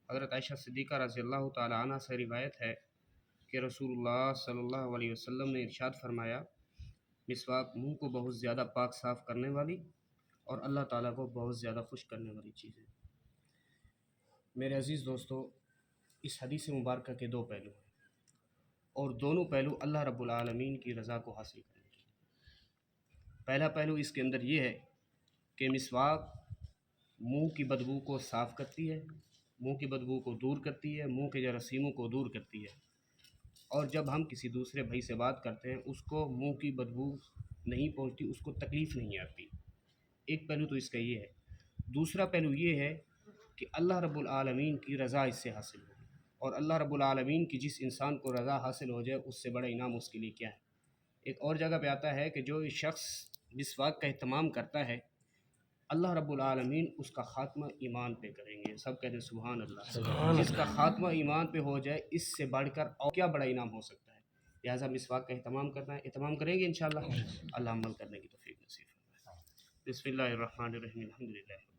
حضرت عائشہ صدیقہ رضی اللہ تعالی عنہ سے روایت ہے کہ رسول اللہ صلی اللہ علیہ وسلم نے ارشاد فرمایا، مسواک منہ کو بہت زیادہ پاک صاف کرنے والی اور اللہ تعالیٰ کو بہت زیادہ خوش کرنے والی چیز ہے۔ میرے عزیز دوستو، اس حدیث مبارکہ کے دو پہلو ہیں، اور دونوں پہلو اللہ رب العالمین کی رضا کو حاصل کرنے کے۔ پہلا پہلو اس کے اندر یہ ہے کہ مسواک منہ کی بدبو کو صاف کرتی ہے، منہ کی بدبو کو دور کرتی ہے، منہ کے جراثیموں کو دور کرتی ہے، اور جب ہم کسی دوسرے بھائی سے بات کرتے ہیں اس کو منہ کی بدبو نہیں پہنچتی، اس کو تکلیف نہیں آتی۔ ایک پہلو تو اس کا یہ ہے۔ دوسرا پہلو یہ ہے کہ اللہ رب العالمین کی رضا اس سے حاصل ہوگی، اور اللہ رب العالمین کی جس انسان کو رضا حاصل ہو جائے اس سے بڑا انعام اس کے لیے کیا ہے۔ ایک اور جگہ پہ آتا ہے کہ جو شخص مسواک کا اہتمام کرتا ہے اللہ رب العالمین اس کا خاتمہ ایمان پہ کریں گے۔ سب کہتے ہیں سبحان اللہ۔ جس کا خاتمہ ایمان پہ ہو جائے اس سے بڑھ کر اور کیا بڑا انعام ہو سکتا ہے۔ لہٰذا مسواک کا اہتمام کرنا ہے، اہتمام کریں گے انشاءاللہ، اللہ عمل کرنے کی توفیق نصیب فرمائے۔ بسم اللہ الرحمن الرحیم، الحمدللہ۔